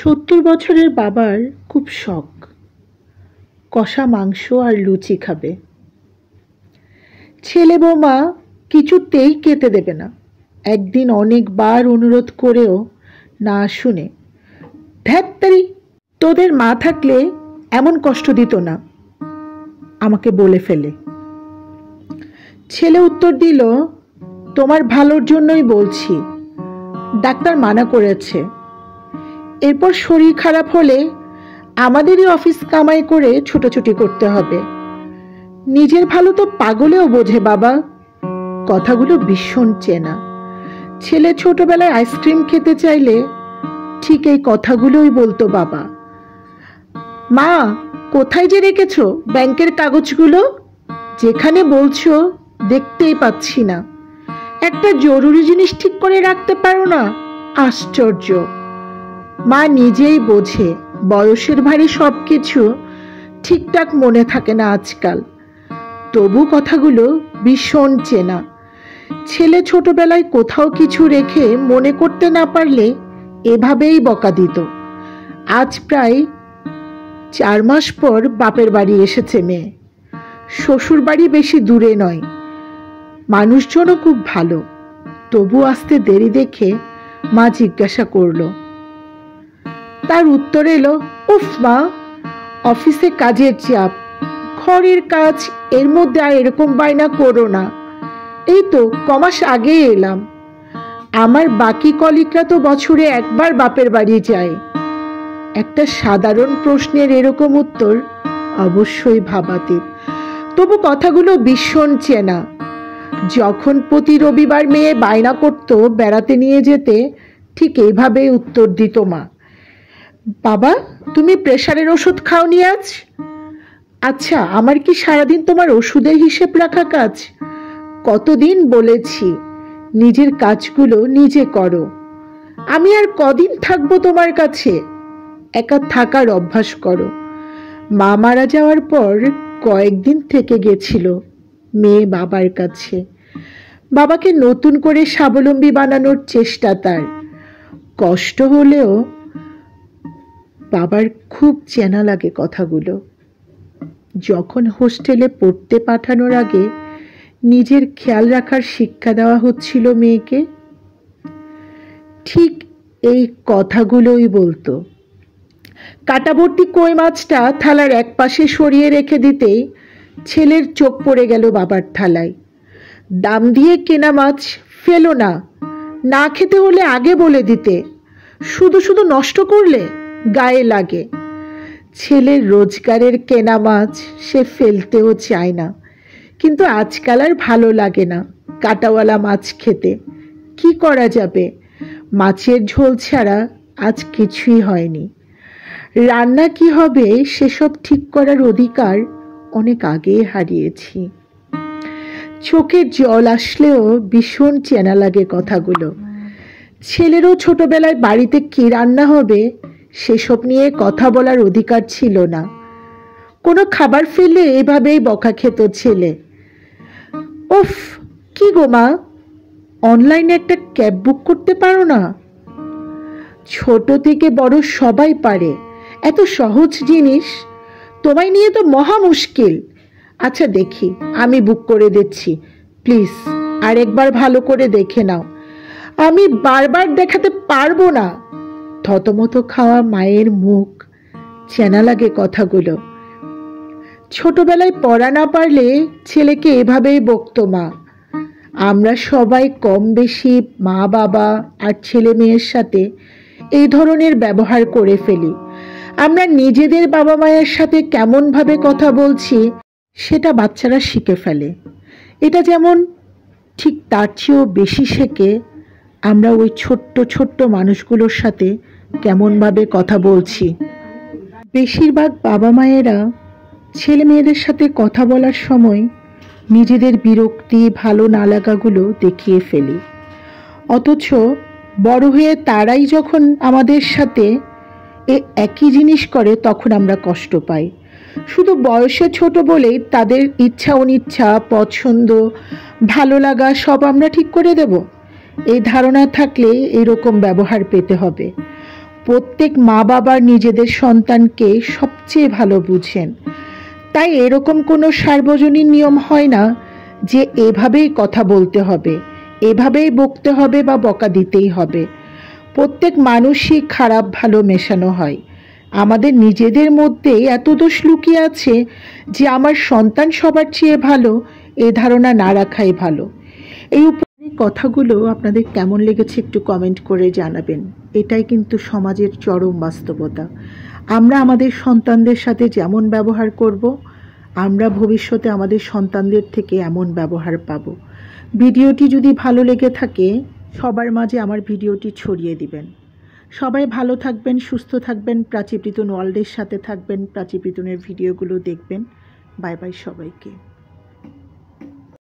70 বছরের বাবার খুব শখ কষা মাংস আর লুচি খাবে। ছেলে বৌমা কিছুতেই খেতে দেবে না। একদিন অনেকবার অনুরোধ করেও না শুনে, ধ্যাত্তারি, তোদের মা থাকলে এমন কষ্ট দিত না, আমাকে বলে ফেলে। ছেলে উত্তর দিল, তোমার ভালোর জন্যই বলছি, ডাক্তার মানা করেছে। এরপর শরীর খারাপ হলে আমাদেরই অফিস কামাই করে ছুটোছুটি করতে হবে। নিজের ভালো তো পাগলেও বোঝে বাবা। কথাগুলো ভীষণ চেনা। ছেলে ছোটবেলায় আইসক্রিম খেতে চাইলে ঠিক এই কথাগুলোই বলতো বাবা। মা, কোথায় যে রেখেছো ব্যাংকের কাগজগুলো? যেখানে বলছো দেখতেই পাচ্ছি না। একটা জরুরি জিনিস ঠিক করে রাখতে পারো না? আশ্চর্য। মা নিজেই বোঝে বয়সের ভারী সবকিছু ঠিকঠাক মনে থাকে না আজকাল। তবু কথাগুলো ভীষণ চেনা। ছেলে ছোটবেলায় কোথাও কিছু রেখে মনে করতে না পারলে এভাবেই বকা দিত। আজ প্রায় 4 মাস পর বাপের বাড়ি এসেছে মেয়ে। শ্বশুর বাড়ি বেশি দূরে নয়, মানুষজনও খুব ভালো। তবু আসতে দেরি দেখে মা জিজ্ঞাসা করলো। তার উত্তর এলো, উফ মা, অফিসে কাজের চাপ, ঘরের কাজ, এর মধ্যে আর এরকম বায়না করো না। এই তো কমাস আগে এলাম। আমার বাকি কলিগরা তো বছরে একবার বাপের বাড়ি যায়। একটা সাধারণ প্রশ্নের এরকম উত্তর অবশ্যই ভাবাতীত। তবু কথাগুলো ভীষণ চেনা। যখন প্রতি রবিবার মেয়ে বায়না করত বেড়াতে নিয়ে যেতে, ঠিক এইভাবে উত্তর দিত মা। বাবা, তুমি প্রেশারের ওষুধ খাওনি আজ? আচ্ছা, আমার কি সারাদিন তোমার ওষুধের হিসেব রাখা কাজ? কতদিন বলেছি নিজের কাজগুলো নিজে করো। আমি আর কদিন থাকবো তোমার কাছে? একা থাকার অভ্যাস করো। মা মারা যাওয়ার পর কয়েকদিন থেকে গেছিল মেয়ে বাবার কাছে। বাবাকে নতুন করে স্বাবলম্বী বানানোর চেষ্টা তার। কষ্ট হলেও বাবার খুব চেনা লাগে কথাগুলো। যখন হোস্টেলে পড়তে পাঠানোর আগে নিজের খেয়াল রাখার শিক্ষা দেওয়া হচ্ছিল মেয়েকে, ঠিক এই কথাগুলোই বলতো। কাটাভর্তি কই মাছটা থালার এক পাশে সরিয়ে রেখে দিতেই ছেলের চোখ পড়ে গেল বাবার থালায়। দাম দিয়ে কেনা মাছ ফেলো না, না খেতে হলে আগে বলে দিতে, শুধু শুধু নষ্ট করলে গায়ে লাগে। ছেলের রোজগারের কেনা মাছ সে ফেলতেও চায় না, কিন্তু আজকাল আর ভালো লাগে না কাঁটাওয়ালা মাছ খেতে। কি করা যাবে, মাছের ঝোল ছাড়া আজ কিছুই হয়নি। রান্না কি হবে সেসব ঠিক করার অধিকার অনেক আগে হারিয়েছি। চোখের জল আসলেও ভীষণ চেনা লাগে কথাগুলো। ছেলেরও ছোটবেলায় বাড়িতে কি রান্না হবে সেসব নিয়ে কথা বলার অধিকার ছিল না। কোনো খাবার ফেললে এভাবেই বকা খেত ছেলে। উফ, কি গো মা, অনলাইনে একটা ক্যাব বুক করতে পারো না? ছোট থেকে বড় সবাই পারে, এত সহজ জিনিস। তোমায় নিয়ে তো মহা মুশকিল। আচ্ছা দেখি, আমি বুক করে দিচ্ছি, প্লিজ আরেকবার ভালো করে দেখে নাও। আমি বারবার দেখাতে পারবো না। থতমত খাওয়া মায়ের মুখ চেনা লাগে কথাগুলো। ছোটবেলায় পড়া না পারলে ছেলেকে এভাবেই বকতো মা। আমরা সবাই কম বেশি মা বাবা আর ছেলে মেয়ের সাথে এই ধরনের ব্যবহার করে ফেলি। আমরা নিজেদের বাবা মায়ের সাথে কেমনভাবে কথা বলছি সেটা বাচ্চারা শিখে ফেলে। এটা যেমন, ঠিক তার চেয়েও বেশি শেখে আমরা ওই ছোট্ট ছোট্ট মানুষগুলোর সাথে কেমনভাবে কথা বলছি। বেশিরভাগ বাবা মায়েরা ছেলে মেয়েদের সাথে কথা বলার সময় নিজেদের বিরক্তি, ভালো না লাগাগুলো দেখিয়ে ফেলি। অথচ বড় হয়ে তারাই যখন আমাদের সাথে একই জিনিস করে তখন আমরা কষ্ট পাই। শুধু বয়সে ছোট বলেই তাদের ইচ্ছা অনিচ্ছা, পছন্দ, ভালো লাগা সব আমরা ঠিক করে দেব, এই ধারণা থাকলে এরকম ব্যবহার পেতে হবে। প্রত্যেক মা বাবার নিজেদের সন্তানকে সবচেয়ে ভালো বুঝেন। তাই এরকম কোনো সার্বজনীন নিয়ম হয় না যে এভাবেই কথা বলতে হবে, এভাবেই বকতে হবে বা বকা দিতেই হবে। প্রত্যেক মানুষই খারাপ ভালো মেশানো হয়। আমাদের নিজেদের মধ্যে এত দোষ লুকিয়ে আছে যে আমার সন্তান সবার চেয়ে ভালো, এ ধারণা না রাখাই ভালো। এই কথাগুলো আপনাদের কেমন লেগেছে একটু কমেন্ট করে জানাবেন। এটাই কিন্তু সমাজের চরম বাস্তবতা। আমরা আমাদের সন্তানদের সাথে যেমন ব্যবহার করব, আমরা ভবিষ্যতে আমাদের সন্তানদের থেকে এমন ব্যবহার পাব। ভিডিওটি যদি ভালো লেগে থাকে সবার মাঝে আমার ভিডিওটি ছড়িয়ে দিবেন। সবাই ভালো থাকবেন, সুস্থ থাকবেন, প্রাচী প্রীতন ওয়ার্ল্ডের সাথে থাকবেন, প্রাচী প্রীতনের ভিডিওগুলো দেখবেন। বাই বাই সবাইকে।